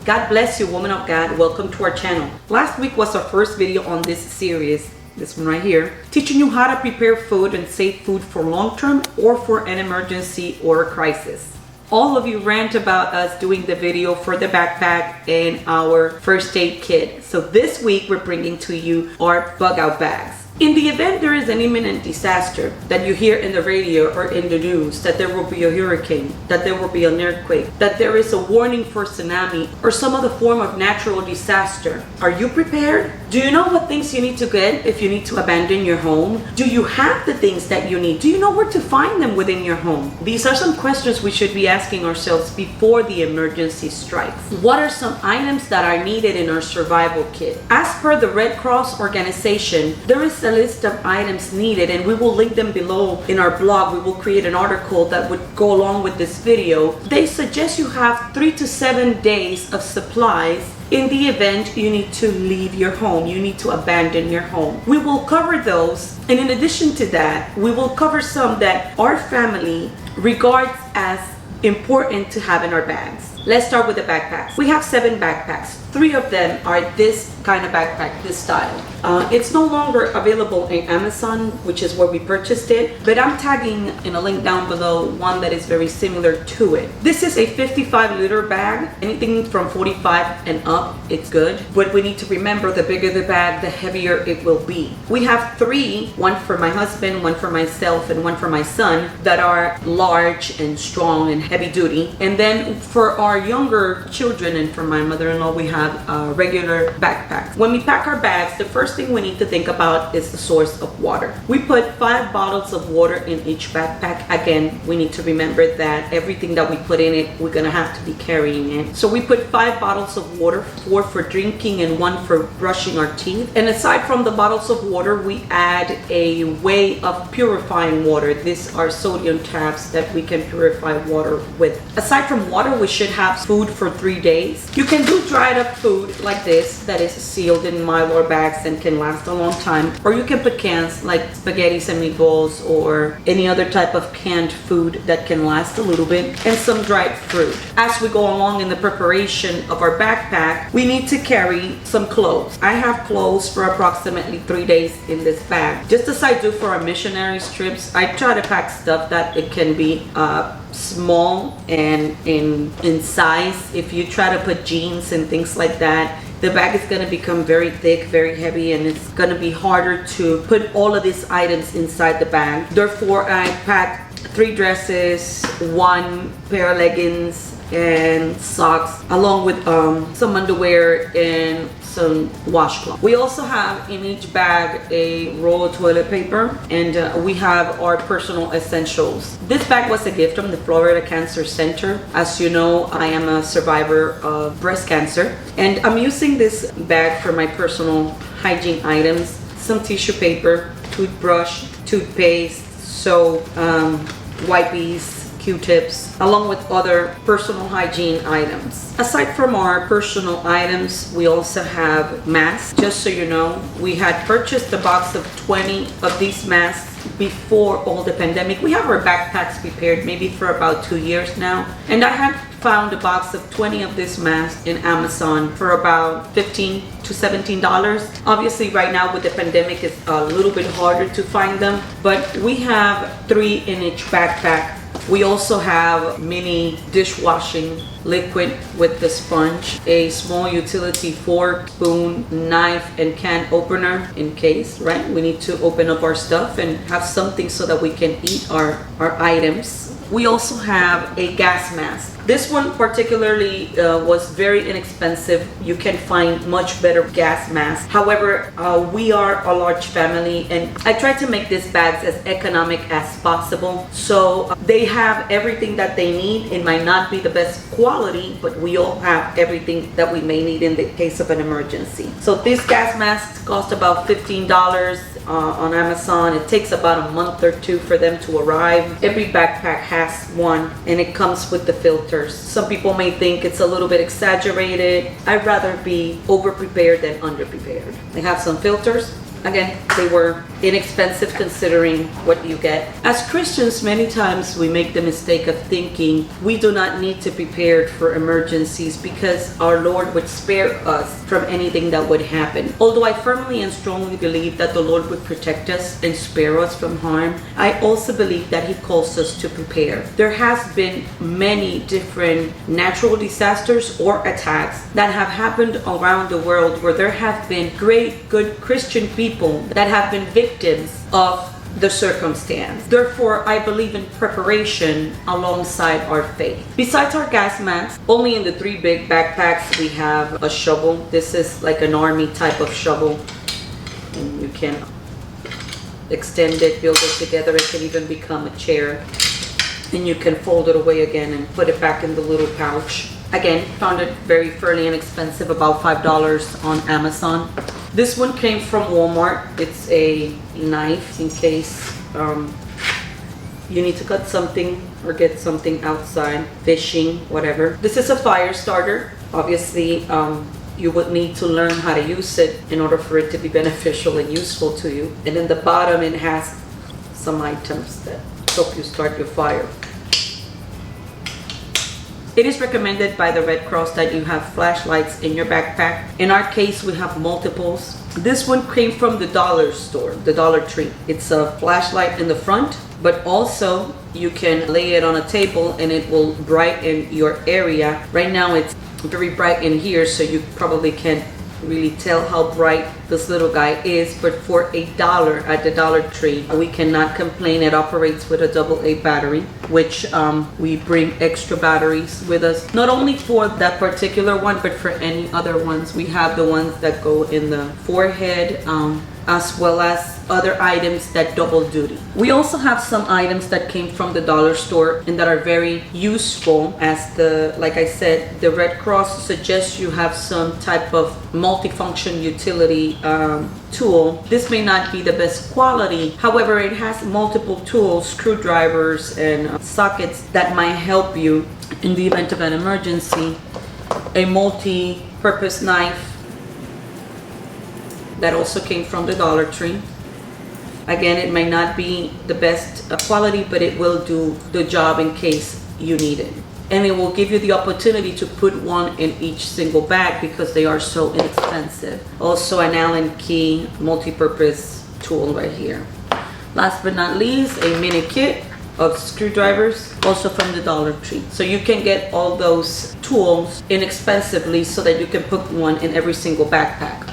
God bless you, woman of God. Welcome to our channel. Last week was our first video on this series, this one right here, teaching you how to prepare food and save food for long-term or for an emergency or a crisis. All of you rant about us doing the video for the backpack and our first aid kit. So this week we're bringing to you our bug out bags. In the event there is an imminent disaster that you hear in the radio or in the news, that there will be a hurricane, that there will be an earthquake, that there is a warning for tsunami or some other form of natural disaster, are you prepared? Do you know what things you need to get if you need to abandon your home? Do you have the things that you need? Do you know where to find them within your home? These are some questions we should be asking ourselves before the emergency strikes. What are some items that are needed in our survival kit? As per the Red Cross organization, there is a list of items needed, and we will link them below in our blog. We will create an article that would go along with this video. They suggest you have 3 to 7 days of supplies in the event you need to leave your home, you need to abandon your home. We will cover those, and in addition to that, we will cover some that our family regards as important to have in our bags. Let's start with the backpacks. We have 7 backpacks. 3 of them are this kind of backpack, this style. It's no longer available in Amazon, which is where we purchased it, but I'm tagging in a link down below one that is very similar to it. This is a 55-liter bag. Anything from 45 and up, it's good. But we need to remember, the bigger the bag, the heavier it will be. We have 3, one for my husband, one for myself, and one for my son, that are large and strong and heavy duty. And then for our younger children and for my mother-in-law, we have regular backpacks. When we pack our bags, the first thing we need to think about is the source of water. We put 5 bottles of water in each backpack. Again, we need to remember that everything that we put in it, we're gonna have to be carrying it. So we put 5 bottles of water, 4 for drinking and 1 for brushing our teeth. And aside from the bottles of water, we add a way of purifying water. These are sodium tabs that we can purify water with. Aside from water, we should have food for 3 days. You can do dried up food like this that is sealed in Mylar bags and can last a long time, or you can put cans like spaghettis and meatballs or any other type of canned food that can last a little bit, and some dried fruit. As we go along in the preparation of our backpack, we need to carry some clothes. I have clothes for approximately 3 days in this bag. Just as I do for our missionary trips, I try to pack stuff that it can be small and in size. If you try to put jeans and things like that, the bag is going to become very thick, very heavy, and it's going to be harder to put all of these items inside the bag. Therefore, I packed 3 dresses, 1 pair of leggings and socks, along with some underwear and some washcloth. We also have in each bag a roll of toilet paper, and we have our personal essentials. This bag was a gift from the Florida Cancer Center. As you know, I am a survivor of breast cancer, and I'm using this bag for my personal hygiene items: some tissue paper, toothbrush, toothpaste, soap, wipes, Q-tips, along with other personal hygiene items. Aside from our personal items, we also have masks. Just so you know, we had purchased a box of 20 of these masks before all the pandemic. We have our backpacks prepared maybe for about 2 years now, and I had found a box of 20 of this mask in Amazon for about $15 to $17. Obviously right now with the pandemic, it's a little bit harder to find them, but we have 3 in each backpack. We also have mini dishwashing liquid with the sponge, a small utility fork, spoon, knife, and can opener in case, right? We need to open up our stuff and have something so that we can eat our items. We also have a gas mask. This one particularly was very inexpensive. You can find much better gas masks. However, we are a large family, and I try to make these bags as economic as possible. So they have everything that they need. It might not be the best quality, but we all have everything that we may need in the case of an emergency. So these gas masks cost about $15 on Amazon. It takes about a month or 2 for them to arrive. Every backpack has one, and it comes with the filters. Some people may think it's a little bit exaggerated. I'd rather be over prepared than under prepared. They have some filters, Again, they were inexpensive considering what you get. As Christians, many times we make the mistake of thinking we do not need to prepare for emergencies because our Lord would spare us from anything that would happen. Although I firmly and strongly believe that the Lord would protect us and spare us from harm, I also believe that He calls us to prepare. There has been many different natural disasters or attacks that have happened around the world where there have been great, good Christian people that have been victims of the circumstance. Therefore, I believe in preparation alongside our faith. Besides our gas masks, only in the 3 big backpacks we have a shovel. This is like an army type of shovel, and you can extend it, build it together. It can even become a chair, and you can fold it away again and put it back in the little pouch. Again, found it fairly inexpensive, about $5 on Amazon. This one came from Walmart. It's a knife in case you need to cut something or get something outside, fishing, whatever. This is a fire starter. Obviously, you would need to learn how to use it in order for it to be beneficial and useful to you. And in the bottom, it has some items that help you start your fire. It is recommended by the Red Cross that you have flashlights in your backpack. In our case, we have multiples. This one came from the dollar store, the Dollar Tree. It's a flashlight in the front, but also you can lay it on a table and it will brighten your area. Right now it's very bright in here, so you probably can't really tell how bright this little guy is, but for $1 at the Dollar Tree, we cannot complain. It operates with a AA battery, which we bring extra batteries with us, not only for that particular one, but for any other ones. We have the ones that go in the forehead, as well as other items that double duty. We also have some items that came from the dollar store and that are very useful, as like I said, the Red Cross suggests you have some type of multifunction utility tool. This may not be the best quality, however, it has multiple tools, screwdrivers and sockets that might help you in the event of an emergency. A multi-purpose knife that also came from the Dollar Tree. Again, it may not be the best quality, but it will do the job in case you need it. And it will give you the opportunity to put one in each single bag because they are so inexpensive. Also an Allen key multi-purpose tool right here. Last but not least, a mini kit of screwdrivers, also from the Dollar Tree. So you can get all those tools inexpensively so that you can put one in every single backpack.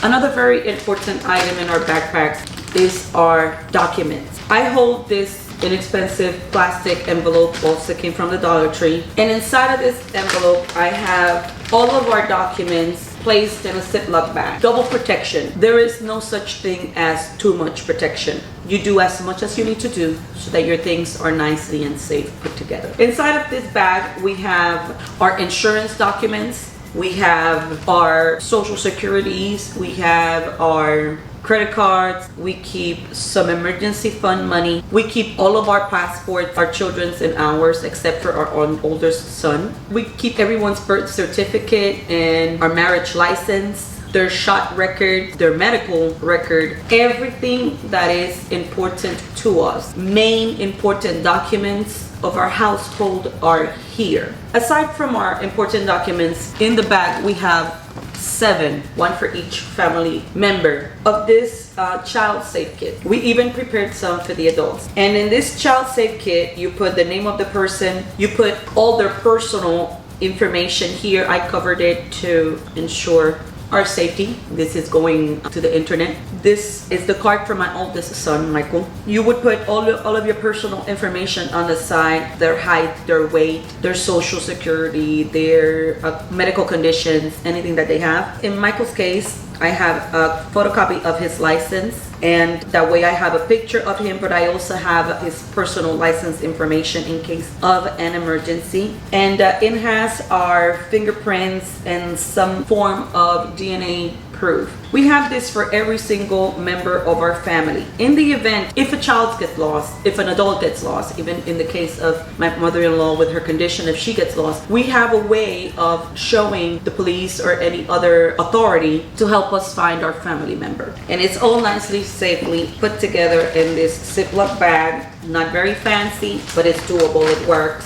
Another very important item in our backpacks is our documents. I hold this inexpensive plastic envelope, also came from the Dollar Tree. And inside of this envelope, I have all of our documents placed in a Ziploc bag. Double protection. There is no such thing as too much protection. You do as much as you need to do so that your things are nicely and safe put together. Inside of this bag, we have our insurance documents. We have our social securities, we have our credit cards, we keep some emergency fund money, we keep all of our passports, our children's and ours, except for our oldest son. We keep everyone's birth certificate and our marriage license, their shot record, their medical record, everything that is important to us. Main important documents of our household are here. Aside from our important documents, in the bag we have 7, one for each family member of this child safe kit. We even prepared some for the adults. And in this child safe kit, you put the name of the person, you put all their personal information here. I covered it to ensure our safety. This is going to the internet. This is the card for my oldest son, Michael. You would put all of your personal information on the side, their height, their weight, their social security, their medical conditions, anything that they have. In Michael's case, I have a photocopy of his license, and that way I have a picture of him, but I also have his personal license information in case of an emergency. And it has our fingerprints and some form of DNA improve. We have this for every single member of our family. In the event, if a child gets lost, if an adult gets lost, even in the case of my mother-in-law with her condition, if she gets lost, we have a way of showing the police or any other authority to help us find our family member. And it's all nicely, safely put together in this Ziploc bag. Not very fancy, but it's doable, it works.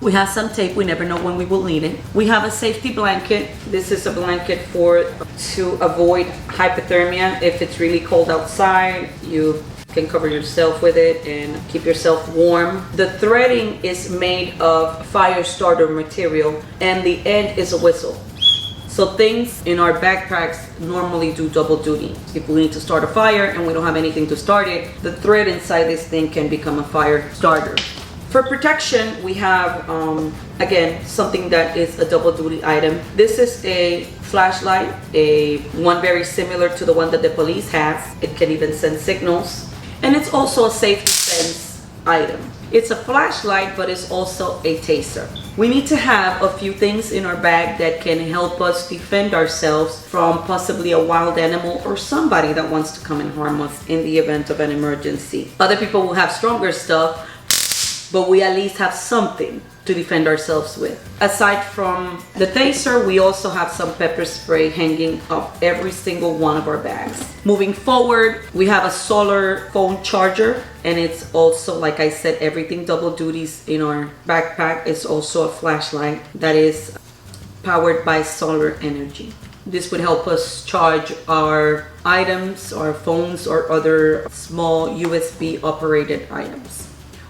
We have some tape, we never know when we will need it. We have a safety blanket. This is a blanket to avoid hypothermia. If it's really cold outside, you can cover yourself with it and keep yourself warm. The threading is made of fire starter material and the end is a whistle. So things in our backpacks normally do double duty. If we need to start a fire and we don't have anything to start it, the thread inside this thing can become a fire starter. For protection, we have, again, something that is a double duty item. This is a flashlight, one very similar to the one that the police has. It can even send signals. And it's also a safety fence item. It's a flashlight, but it's also a taser. We need to have a few things in our bag that can help us defend ourselves from possibly a wild animal or somebody that wants to come and harm us in the event of an emergency. Other people will have stronger stuff, but we at least have something to defend ourselves with. Aside from the taser, we also have some pepper spray hanging up every single one of our bags. Moving forward, we have a solar phone charger, and it's also, like I said, everything double duties in our backpack. It's also a flashlight that is powered by solar energy. This would help us charge our items, our phones, or other small USB operated items.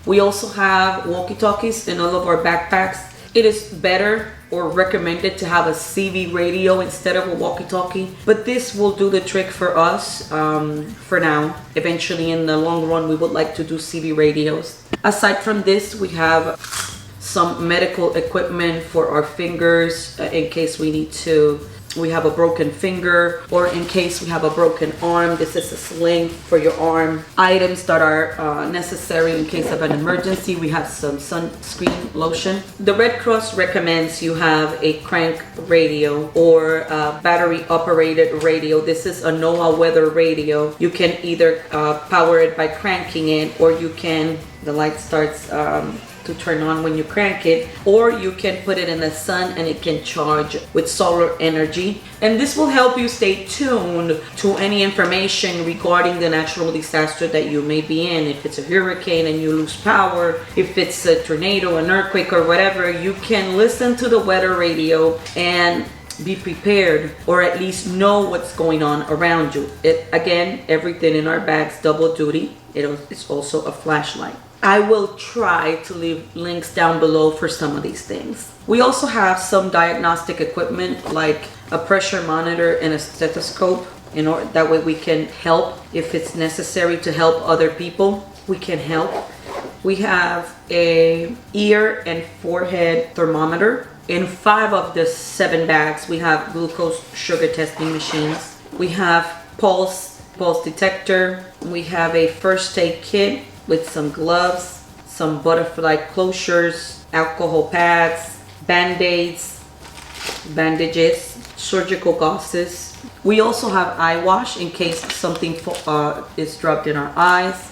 We also have walkie-talkies in all of our backpacks. It is better or recommended to have a CV radio instead of a walkie-talkie, but this will do the trick for us for now. Eventually, in the long run, we would like to do CV radios. Aside from this, we have some medical equipment for our fingers in case we have a broken finger, or in case we have a broken arm. This is a sling for your arm. Items that are necessary in case of an emergency. We have some sunscreen lotion. The Red Cross recommends you have a crank radio or a battery operated radio. This is a NOAA weather radio. You can either power it by cranking it, or the light starts to turn on when you crank it, or you can put it in the sun and it can charge with solar energy. And this will help you stay tuned to any information regarding the natural disaster that you may be in. If it's a hurricane and you lose power, if it's a tornado, an earthquake, or whatever, you can listen to the weather radio and be prepared, or at least know what's going on around you. Again, everything in our bags double duty. It's also a flashlight. I will try to leave links down below for some of these things. We also have some diagnostic equipment like a pressure monitor and a stethoscope. That way we can help if it's necessary to help other people. We can help. We have a ear and forehead thermometer. In 5 of the 7 bags, we have glucose sugar testing machines. We have pulse detector. We have a first aid kit with some gloves, some butterfly closures, alcohol pads, band-aids, bandages, surgical gauzes. We also have eye wash in case something is dropped in our eyes.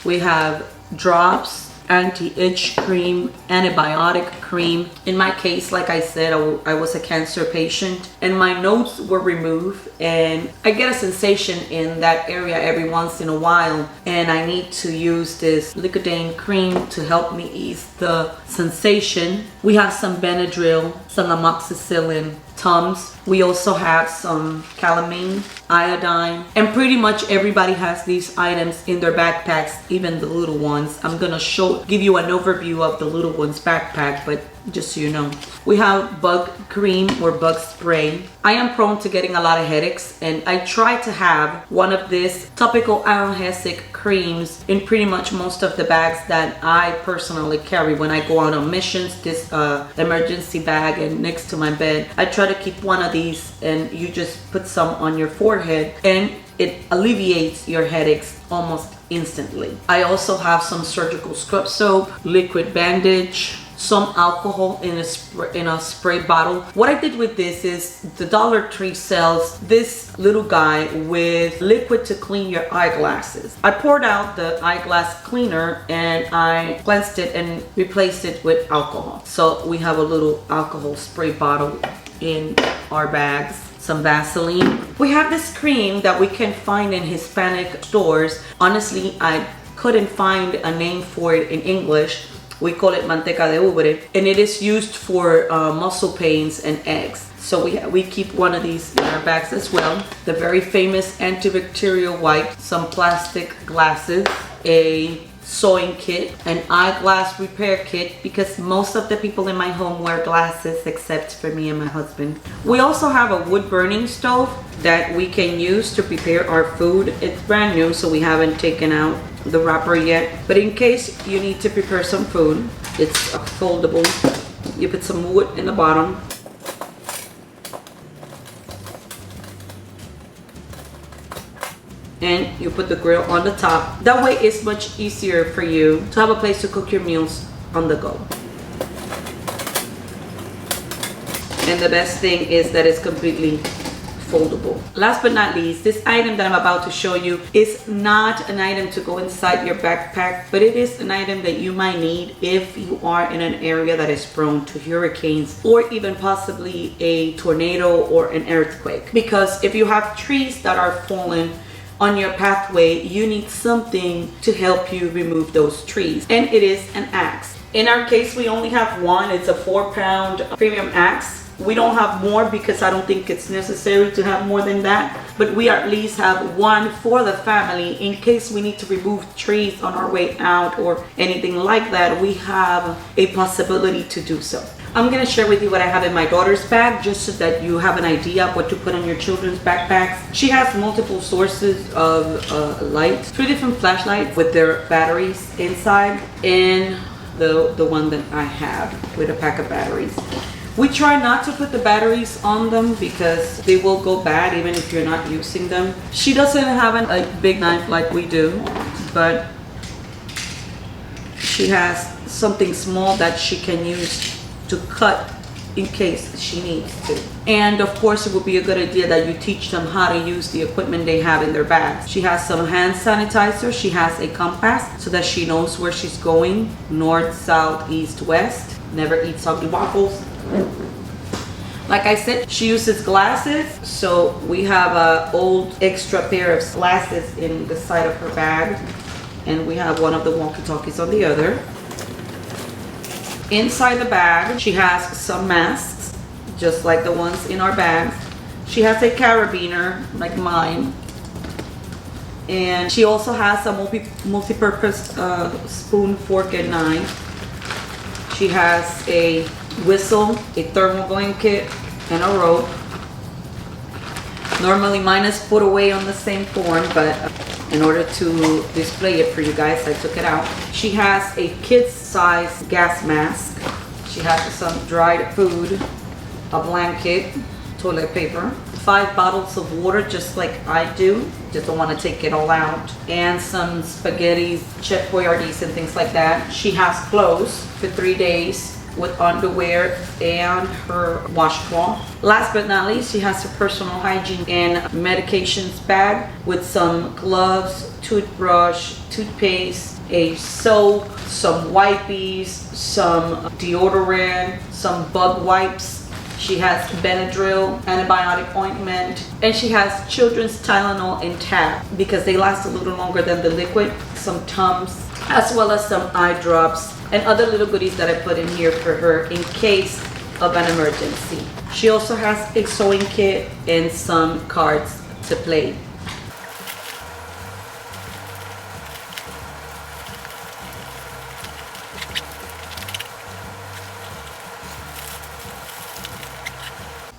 We have drops, anti-itch cream, antibiotic cream. In my case, like I said, I was a cancer patient and my nodes were removed, and I get a sensation in that area every once in a while, and I need to use this Lidocaine cream to help me ease the sensation. We have some Benadryl, some amoxicillin, Tums. We also have some calamine, iodine, and pretty much everybody has these items in their backpacks, even the little ones. I'm gonna give you an overview of the little one's backpack, but just so you know. We have bug cream or bug spray. I am prone to getting a lot of headaches, and I try to have one of these topical analgesic creams in pretty much most of the bags that I personally carry when I go out on missions. This emergency bag, and next to my bed, I try to keep one of these, and you just put some on your forehead and it alleviates your headaches almost instantly. I also have some surgical scrub soap, liquid bandage, some alcohol in a spray bottle. What I did with this is the Dollar Tree sells this little guy with liquid to clean your eyeglasses. I poured out the eyeglass cleaner and I cleansed it and replaced it with alcohol. So we have a little alcohol spray bottle in our bags. Some Vaseline. We have this cream that we can find in Hispanic stores. Honestly, I couldn't find a name for it in English. We call it manteca de ubre, and it is used for muscle pains and eggs. So we keep one of these in our bags as well. The very famous antibacterial wipe, some plastic glasses, a sewing kit, an eyeglass repair kit, because most of the people in my home wear glasses except for me and my husband. We also have a wood burning stove that we can use to prepare our food. It's brand new, so we haven't taken out the wrapper yet, but in case you need to prepare some food, it's foldable. You put some wood in the bottom, and you put the grill on the top. That way it's much easier for you to have a place to cook your meals on the go. And the best thing is that it's completely foldable. Last but not least, this item that I'm about to show you is not an item to go inside your backpack, but it is an item that you might need if you are in an area that is prone to hurricanes or even possibly a tornado or an earthquake. Because if you have trees that are fallen on your pathway, you need something to help you remove those trees, and it is an axe. In our case, we only have one. It's a 4-pound premium axe. We don't have more because I don't think it's necessary to have more than that, but we at least have one for the family in case we need to remove trees on our way out or anything like that. We have a possibility to do so. I'm going to share with you what I have in my daughter's bag just so that you have an idea of what to put on your children's backpacks. She has multiple sources of light, 3 different flashlights with their batteries inside, and the one that I have with a pack of batteries. We try not to put the batteries on them because they will go bad even if you're not using them. She doesn't have a big knife like we do, but she has something small that she can use to cut in case she needs to. And of course, it would be a good idea that you teach them how to use the equipment they have in their bags. She has some hand sanitizer. She has a compass so that she knows where she's going, north, south, east, west. Never eat soggy waffles. Like I said, she uses glasses, so we have an old extra pair of glasses in the side of her bag, and we have one of the walkie-talkies on the other. Inside the bag, she has some masks, just like the ones in our bags. She has a carabiner, like mine, and she also has a multi-purpose spoon, fork, and knife. She has a whistle, a thermal blanket, and a rope. Normally mine is put away on the same form, but in order to display it for you guys, I took it out. She has a kid's size gas mask. She has some dried food, a blanket, toilet paper, 5 bottles of water just like I do, just don't want to take it all out, and some spaghetti, Chef Boyardee and things like that. She has clothes for 3 days with underwear and her washcloth. Last but not least, she has her personal hygiene and medications bag with some gloves, toothbrush, toothpaste, a soap, some wipes, some deodorant, some bug wipes. She has Benadryl, antibiotic ointment, and she has children's Tylenol and tab because they last a little longer than the liquid, some Tums, as well as some eye drops and other little goodies that I put in here for her in case of an emergency. She also has a sewing kit and some cards to play.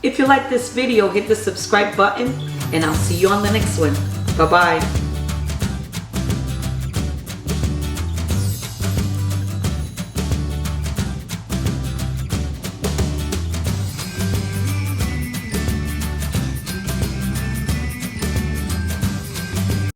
If you like this video, hit the subscribe button and I'll see you on the next one. Bye-bye.